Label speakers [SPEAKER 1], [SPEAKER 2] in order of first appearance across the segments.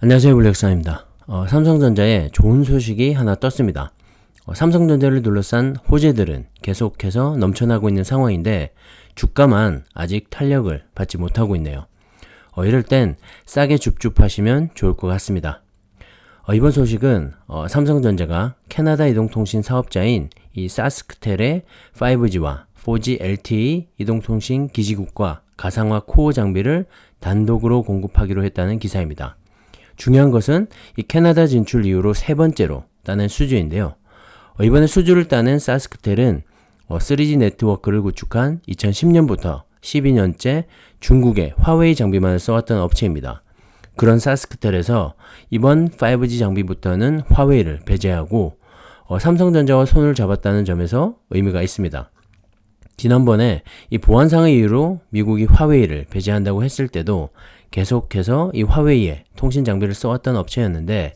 [SPEAKER 1] 안녕하세요, 블랙사입니다. 삼성전자에 좋은 소식이 하나 떴습니다. 삼성전자를 둘러싼 호재들은 계속해서 넘쳐나고 있는 상황인데 주가만 아직 탄력을 받지 못하고 있네요. 이럴 땐 싸게 줍줍하시면 좋을 것 같습니다. 이번 소식은 삼성전자가 캐나다 이동통신 사업자인 이 사스크텔의 5G와 4G LTE 이동통신 기지국과 가상화 코어 장비를 단독으로 공급하기로 했다는 기사입니다. 중요한 것은 이 캐나다 진출 이후로 세 번째로 따낸 수주인데요. 이번에 수주를 따낸 사스크텔은 3G 네트워크를 구축한 2010년부터 12년째 중국의 화웨이 장비만을 써왔던 업체입니다. 그런 사스크텔에서 이번 5G 장비부터는 화웨이를 배제하고 삼성전자와 손을 잡았다는 점에서 의미가 있습니다. 지난번에 이 보안상의 이유로 미국이 화웨이를 배제한다고 했을 때도 계속해서 이 화웨이에 통신 장비를 써왔던 업체였는데,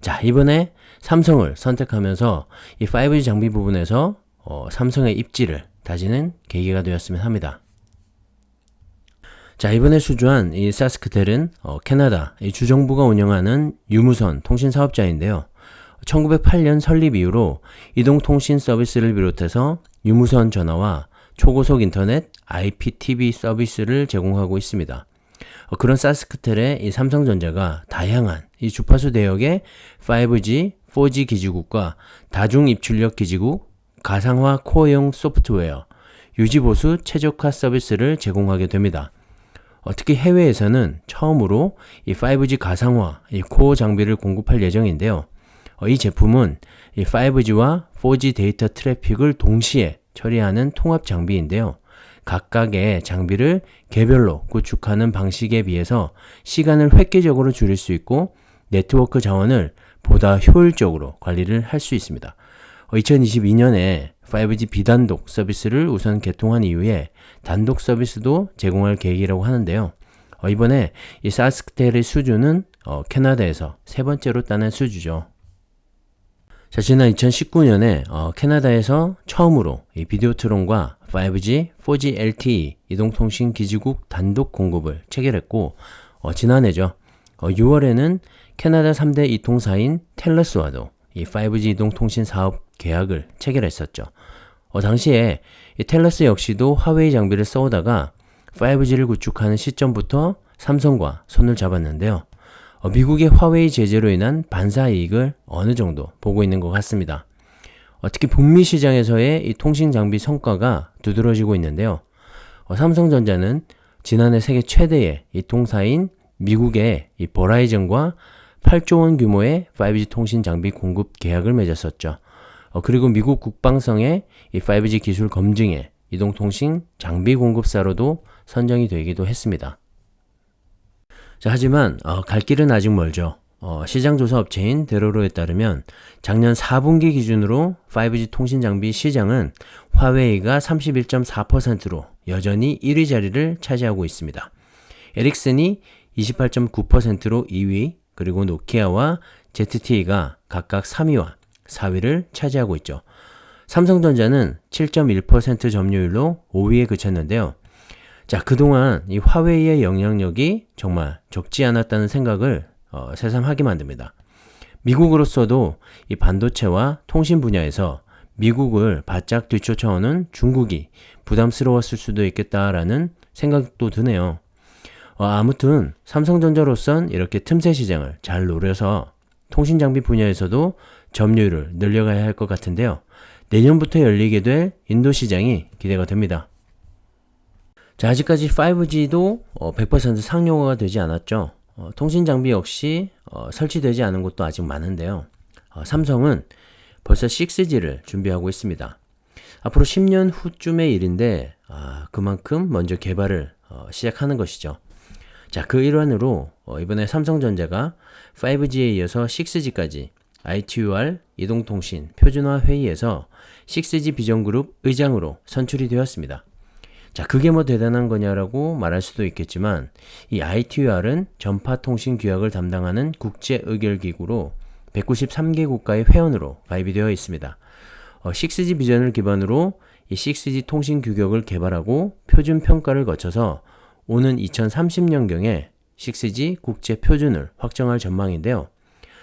[SPEAKER 1] 자, 이번에 삼성을 선택하면서 이 5G 장비 부분에서 삼성의 입지를 다지는 계기가 되었으면 합니다. 자, 이번에 수주한 이 사스크텔은 캐나다 이 주정부가 운영하는 유무선 통신 사업자인데요. 1908년 설립 이후로 이동통신 서비스를 비롯해서 유무선 전화와 초고속 인터넷, IPTV 서비스를 제공하고 있습니다. 그런 사스크텔에 이 삼성전자가 다양한 이 주파수 대역의 5G, 4G 기지국과 다중 입출력 기지국, 가상화 코어용 소프트웨어, 유지보수 최적화 서비스를 제공하게 됩니다. 특히 해외에서는 처음으로 이 5G 가상화 이 코어 장비를 공급할 예정인데요. 이 제품은 이 5G와 4G 데이터 트래픽을 동시에 처리하는 통합 장비인데요. 각각의 장비를 개별로 구축하는 방식에 비해서 시간을 획기적으로 줄일 수 있고 네트워크 자원을 보다 효율적으로 관리를 할 수 있습니다. 2022년에 5G 비단독 서비스를 우선 개통한 이후에 단독 서비스도 제공할 계획이라고 하는데요. 이번에 이 사스크텔의 수주는 캐나다에서 세 번째로 따낸 수주죠. 자, 지난 2019년에 캐나다에서 처음으로 이 비디오트론과 5G, 4G LTE 이동통신 기지국 단독 공급을 체결했고, 지난해죠. 6월에는 캐나다 3대 이통사인 텔러스와도 이 5G 이동통신 사업 계약을 체결했었죠. 당시에 이 텔러스 역시도 화웨이 장비를 써오다가 5G를 구축하는 시점부터 삼성과 손을 잡았는데요. 미국의 화웨이 제재로 인한 반사 이익을 어느 정도 보고 있는 것 같습니다. 특히 북미 시장에서의 이 통신 장비 성과가 두드러지고 있는데요. 삼성전자는 지난해 세계 최대의 이 통사인 미국의 이 버라이즌과 8조 원 규모의 5G 통신 장비 공급 계약을 맺었었죠. 그리고 미국 국방성의 이 5G 기술 검증에 이동통신 장비 공급사로도 선정이 되기도 했습니다. 자, 하지만 갈 길은 아직 멀죠. 시장조사 업체인 데로로에 따르면 작년 4분기 기준으로 5G 통신 장비 시장은 화웨이가 31.4%로 여전히 1위 자리를 차지하고 있습니다. 에릭슨이 28.9%로 2위, 그리고 노키아와 ZTE가 각각 3위와 4위를 차지하고 있죠. 삼성전자는 7.1% 점유율로 5위에 그쳤는데요. 자, 그동안 이 화웨이의 영향력이 정말 적지 않았다는 생각을 새삼하게 만듭니다. 미국으로서도 이 반도체와 통신 분야에서 미국을 바짝 뒤쫓아오는 중국이 부담스러웠을 수도 있겠다라는 생각도 드네요. 아무튼 삼성전자로선 이렇게 틈새 시장을 잘 노려서 통신 장비 분야에서도 점유율을 늘려가야 할 것 같은데요. 내년부터 열리게 될 인도 시장이 기대가 됩니다. 자, 아직까지 5G도 100% 상용화가 되지 않았죠. 통신 장비 역시 설치되지 않은 곳도 아직 많은데요. 삼성은 벌써 6G를 준비하고 있습니다. 앞으로 10년 후쯤의 일인데 그만큼 먼저 개발을 시작하는 것이죠. 자, 그 일환으로 이번에 삼성전자가 5G에 이어서 6G까지 ITUR 이동통신 표준화 회의에서 6G 비전그룹 의장으로 선출이 되었습니다. 자, 그게 뭐 대단한 거냐라고 말할 수도 있겠지만 이 ITUR은 전파통신 규약을 담당하는 국제의결기구로 193개 국가의 회원으로 가입이 되어 있습니다. 6G 비전을 기반으로 이 6G 통신 규격을 개발하고 표준 평가를 거쳐서 오는 2030년경에 6G 국제 표준을 확정할 전망인데요.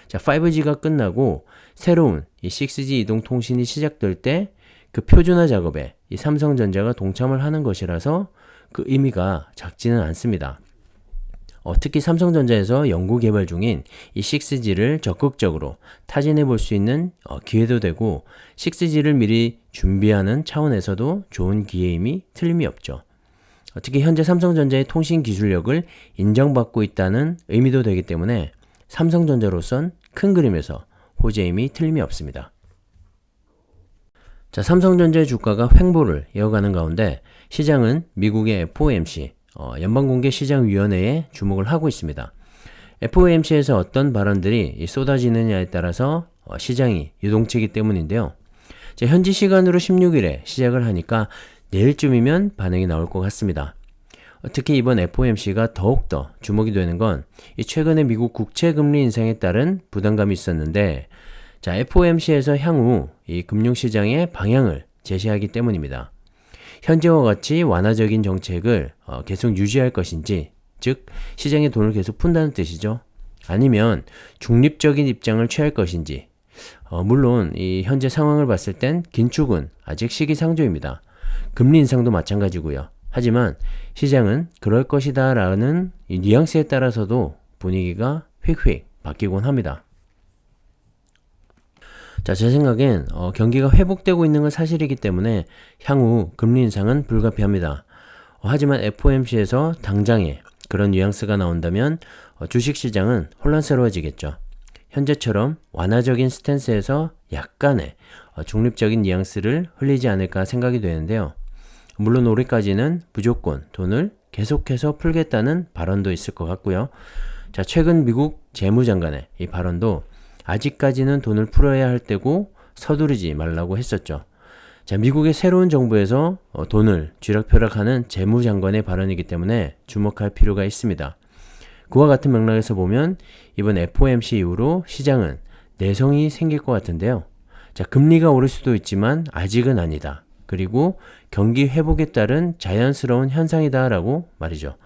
[SPEAKER 1] 자, 5G가 끝나고 새로운 이 6G 이동통신이 시작될 때 그 표준화 작업에 이 삼성전자가 동참을 하는 것이라서 그 의미가 작지는 않습니다. 특히 삼성전자에서 연구 개발 중인 이 6G를 적극적으로 타진해 볼 수 있는 기회도 되고 6G를 미리 준비하는 차원에서도 좋은 기회임이 틀림이 없죠. 특히 현재 삼성전자의 통신 기술력을 인정받고 있다는 의미도 되기 때문에 삼성전자로선 큰 그림에서 호재임이 틀림이 없습니다. 자, 삼성전자의 주가가 횡보를 이어가는 가운데 시장은 미국의 FOMC, 연방공개시장위원회에 주목을 하고 있습니다. FOMC에서 어떤 발언들이 쏟아지느냐에 따라서 시장이 유동치기 때문인데요. 자, 현지 시간으로 16일에 시작을 하니까 내일쯤이면 반응이 나올 것 같습니다. 특히 이번 FOMC가 더욱더 주목이 되는 건 최근에 미국 국채금리 인상에 따른 부담감이 있었는데 자, FOMC에서 향후 이 금융시장의 방향을 제시하기 때문입니다. 현재와 같이 완화적인 정책을 계속 유지할 것인지, 즉 시장에 돈을 계속 푼다는 뜻이죠. 아니면 중립적인 입장을 취할 것인지, 물론 이 현재 상황을 봤을 땐 긴축은 아직 시기상조입니다. 금리 인상도 마찬가지고요. 하지만 시장은 그럴 것이다 라는 이 뉘앙스에 따라서도 분위기가 휙휙 바뀌곤 합니다. 자, 제 생각엔 경기가 회복되고 있는 건 사실이기 때문에 향후 금리 인상은 불가피합니다. 하지만 FOMC에서 당장에 그런 뉘앙스가 나온다면 주식시장은 혼란스러워지겠죠. 현재처럼 완화적인 스탠스에서 약간의 중립적인 뉘앙스를 흘리지 않을까 생각이 되는데요. 물론 올해까지는 무조건 돈을 계속해서 풀겠다는 발언도 있을 것 같고요. 자, 최근 미국 재무장관의 이 발언도 아직까지는 돈을 풀어야 할 때고 서두르지 말라고 했었죠. 자, 미국의 새로운 정부에서 돈을 쥐락펴락하는 재무장관의 발언이기 때문에 주목할 필요가 있습니다. 그와 같은 맥락에서 보면 이번 FOMC 이후로 시장은 내성이 생길 것 같은데요. 자, 금리가 오를 수도 있지만 아직은 아니다. 그리고 경기 회복에 따른 자연스러운 현상이다 라고 말이죠.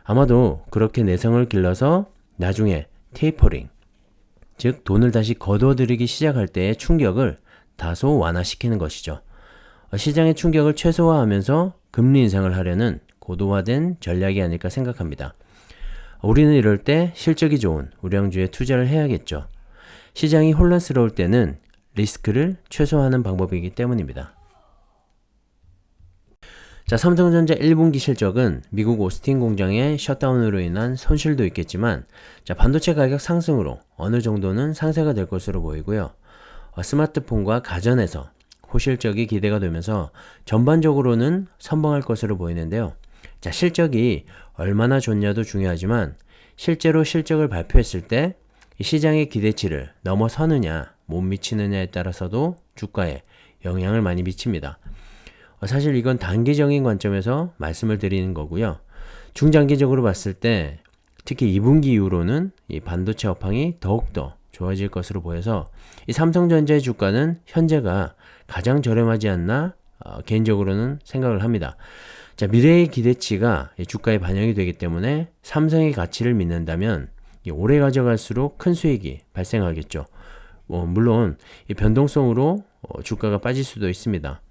[SPEAKER 1] 아마도 그렇게 내성을 길러서 나중에 테이퍼링, 즉 돈을 다시 거둬들이기 시작할 때의 충격을 다소 완화시키는 것이죠. 시장의 충격을 최소화하면서 금리 인상을 하려는 고도화된 전략이 아닐까 생각합니다. 우리는 이럴 때 실적이 좋은 우량주에 투자를 해야겠죠. 시장이 혼란스러울 때는 리스크를 최소화하는 방법이기 때문입니다. 자, 삼성전자 1분기 실적은 미국 오스틴 공장의 셧다운으로 인한 손실도 있겠지만 자, 반도체 가격 상승으로 어느 정도는 상쇄가 될 것으로 보이고요. 스마트폰과 가전에서 호실적이 기대가 되면서 전반적으로는 선방할 것으로 보이는데요. 자, 실적이 얼마나 좋냐도 중요하지만 실제로 실적을 발표했을 때 시장의 기대치를 넘어서느냐 못 미치느냐에 따라서도 주가에 영향을 많이 미칩니다. 사실 이건 단기적인 관점에서 말씀을 드리는 거고요. 중장기적으로 봤을 때 특히 2분기 이후로는 이 반도체 업황이 더욱더 좋아질 것으로 보여서 이 삼성전자의 주가는 현재가 가장 저렴하지 않나 개인적으로는 생각을 합니다. 자, 미래의 기대치가 이 주가에 반영이 되기 때문에 삼성의 가치를 믿는다면 오래 가져갈수록 큰 수익이 발생하겠죠. 물론 이 변동성으로 주가가 빠질 수도 있습니다.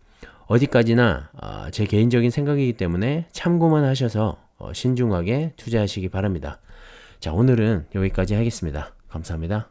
[SPEAKER 1] 어디까지나 제 개인적인 생각이기 때문에 참고만 하셔서 신중하게 투자하시기 바랍니다. 자, 오늘은 여기까지 하겠습니다. 감사합니다.